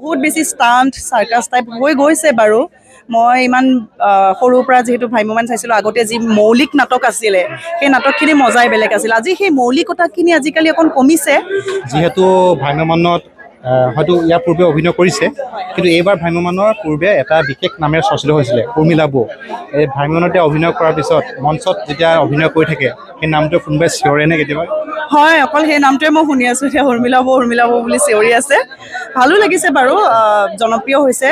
বহুত বেছি stunt circus type হৈ গৈছে বাৰু মই ইমান সৰুৰ পৰা যেহেতু ভ্ৰাম্যমান চাইছিলোঁ আগতে যি মৌলিক নাটক আছিলে সেই নাটকখিনি মজাই বেলেগ আছিল আজি সেই মৌলিকতাখিনি আজিকালি অকণ কমিছে যিহেতু ভ্ৰাম্যমানত হয়তো ইয়াৰ পূৰ্বে অভিনয় কৰিছে কিন্তু এইবাৰ ভ্ৰাম্যমানৰ পূৰ্বে এটা বিশেষ নামেৰে চৰ্চিত হৈছিলে উৰ্মিলা বৌ এই ভ্ৰাম্যমানতে অভিনয় কৰাৰ পিছত মঞ্চত যেতিয়া অভিনয় কৰি থাকে সেই নামটো কোনোবাই চিঞৰেনে কেতিয়াবা হয় অকল সেই নামটোৱে মই শুনি আছোঁ এতিয়া উৰ্মিলা বৌ বুলি চিঞৰি আছে ভালো লাগিছে বাৰু জনপ্ৰিয় হৈছে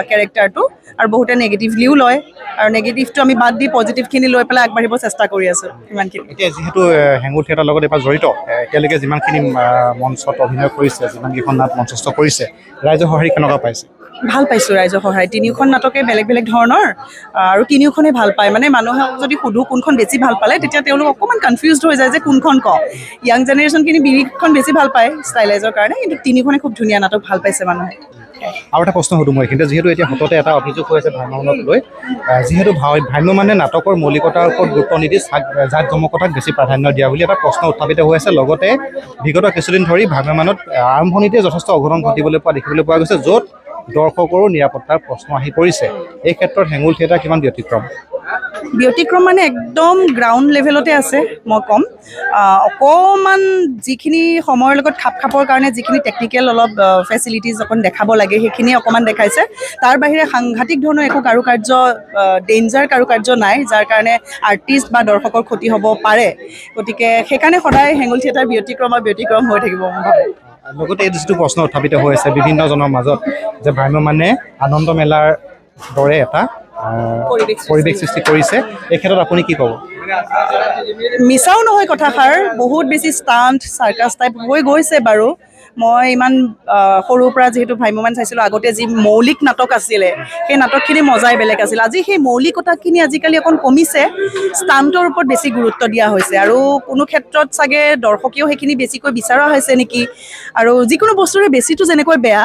কেৰেক্টাৰটো আৰু বহুতে নেগেটিভলিও লয় আৰু নেগেটিভটো আমি বাদ দি পজিটিভখিনি লৈ পেলাই আগবাঢ়িব চেষ্টা কৰি আছোঁ ইমানখিনি এতিয়া যিহেতু হেঙুল থিয়েটাৰৰ লগত এবাৰ জড়িত এতিয়ালৈকে যিমানখিনি মঞ্চত অভিনয় কৰিছে যিমানকেইখন নাট মঞ্চস্থ কৰিছে ৰাইজৰ সঁহাৰি কেনেকুৱা পাইছে ভাল পাইছোঁ ৰাইজৰ সহায় তিনিওখন নাটকে বেলেগ বেলেগ ধৰণৰ আৰু তিনিওখনেই ভাল পায় মানে মানুহক যদি সুধোঁ কোনখন বেছি ভাল পালে তেতিয়া তেওঁলোক অকণমান কনফিউজড হৈ যায় যে কোনখন কওঁ য়াং জেনেৰেশ্যনখিনি বিৰিখন বেছি ভাল পায় ষ্টাইলাইজৰ কাৰণে কিন্তু তিনিখনে খুব ধুনীয়া নাটক ভাল পাইছে মানুহে আৰু এটা প্ৰশ্ন সুধোঁ মই কিন্তু যিহেতু এতিয়া সততে এটা অভিযোগ হৈ আছে ভ্ৰাম্যমানক লৈ যিহেতু ভ্ৰাম্যমানে নাটকৰ মৌলিকতাৰ ওপৰত গুৰুত্ব নিদি জাক জমকতাক বেছি প্ৰাধান্য দিয়া বুলি এটা প্ৰশ্ন উত্থাপিত হৈ আছে লগতে বিগত কিছুদিন ধৰি ভ্ৰাম্যমানত আৰম্ভণিতে যথেষ্ট অঘটন ঘটিবলৈ দেখিবলৈ পোৱা গৈছে য'ত দৰ্শকৰো নিৰাপত্তাৰ প্ৰশ্ন আহি পৰিছে এই ক্ষেত্ৰত হেঙুল থিয়েটাৰ কিমান ব্যতিক্ৰম মানে একদম গ্ৰাউণ্ড লেভেলতে আছে মই ক'ম অকণমান যিখিনি সময়ৰ লগত খাপৰ কাৰণে যিখিনি টেকনিকেল অলপ ফেচিলিটিজ অকণ দেখাব লাগে সেইখিনি অকণমান দেখাইছে তাৰ বাহিৰে সাংঘাতিক ধৰণৰ একো কাৰুকাৰ্য ডেঞ্জাৰ কাৰুকাৰ্য নাই যাৰ কাৰণে আৰ্টিষ্ট বা দৰ্শকৰ ক্ষতি হ'ব পাৰে গতিকে সেইকাৰণে সদায় হেঙুল থিয়েটাৰ ব্যতিক্ৰম হৈ থাকিব মই ভাবোঁ লগতে এই যিটো প্ৰশ্ন উত্থাপিত হৈ আছে বিভিন্নজনৰ মাজত যে ভ্ৰাম্যমানে আনন্দ মেলাৰ দৰে এটা পৰিৱেশ সৃষ্টি কৰিছে এই ক্ষেত্ৰত আপুনি কি ক'ব মিছাও নহয় কথাষাৰ বহুত বেছি ষ্টাণ্ট চাৰ্কাছ টাইপ হৈ গৈছে বাৰু মই ইমান সৰুৰ পৰা যিহেতু ভ্ৰাম্যমান চাইছিলোঁ আগতে যি মৌলিক নাটক আছিলে সেই নাটকখিনি মজাই বেলেগ আছিল আজি সেই মৌলিকতাখিনি আজিকালি অকণ কমিছে ষ্টাণ্টৰ ওপৰত বেছি গুৰুত্ব দিয়া হৈছে আৰু কোনো ক্ষেত্ৰত চাগে দৰ্শকেও সেইখিনি বেছিকৈ বিচৰা হৈছে নেকি আৰু যিকোনো বস্তুৰে বেছিটো যেনেকৈ বেয়া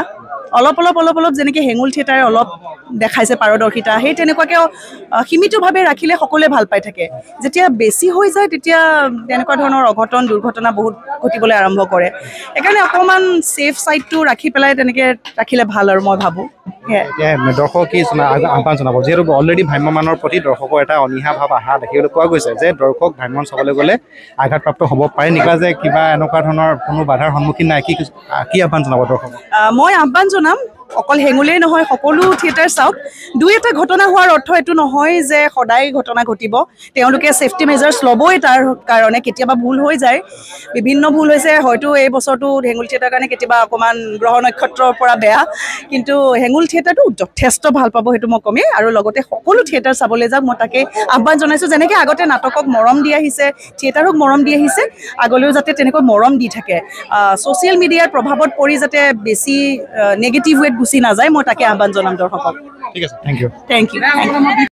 অলপ যেনেকৈ হেঙুল থিয়েটাৰে অলপ দেখাইছে পাৰদৰ্শিতা সেই তেনেকুৱাকৈ সীমিতভাৱে ৰাখিলে সকলোৱে ভাল পাই থাকে যেতিয়া বেছি হৈ যায় তেতিয়া তেনেকুৱা ধৰণৰ অঘটন দুৰ্ঘটনা বহুত ঘটিবলৈ আৰম্ভ কৰে সেইকাৰণে অকণমান ছেফ ছাইডটো ৰাখি পেলাই তেনেকৈ ৰাখিলে ভাল আৰু মই ভাবোঁ এতিয়া দৰ্শক কি আহ্বান জনাব যিহেতু অলৰেডি ভ্ৰাম্যমানৰ প্ৰতি দৰ্শকৰ এটা অনীহা ভাৱ অহা দেখিবলৈ পোৱা গৈছে যে দৰ্শক ভ্ৰাম্যমান চাবলৈ গ'লে আঘাতপ্ৰাপ্ত হ'ব পাৰে নিকা যে কিবা এনেকুৱা ধৰণৰ কোনো বাধাৰ সন্মুখীন নাই কি আহ্বান জনাব দৰ্শক মই আহ্বান জনাম অকল হেঙুলেই নহয় সকলো থিয়েটাৰ চাওক দুই এটা ঘটনা হোৱাৰ অৰ্থ এইটো নহয় যে সদায় ঘটনা ঘটিব তেওঁলোকে ছেফটি মেজাৰ্ছ ল'বই তাৰ কাৰণে কেতিয়াবা ভুল হৈ যায় বিভিন্ন ভুল হৈছে হয়তো এই বছৰটো হেঙুল থিয়েটাৰৰ কাৰণে কেতিয়াবা অকণমান গ্ৰহ নক্ষত্ৰৰ পৰা বেয়া কিন্তু হেঙুল থিয়েটাৰটো যথেষ্ট ভাল পাব সেইটো মই কমেই আৰু লগতে সকলো থিয়েটাৰ চাবলৈ যাওক মই তাকে আহ্বান জনাইছোঁ যেনেকৈ আগতে নাটকক মৰম দি আহিছে থিয়েটাৰক মৰম দি আহিছে আগলৈও যাতে তেনেকৈ মৰম দি থাকে ছ'চিয়েল মিডিয়াৰ প্ৰভাৱত পৰি যাতে বেছি নেগেটিভ ৱেত গুচি নাযায় মই তাকে আহ্বান জনাম দৰ্শকক ঠিক আছে থেংক ইউ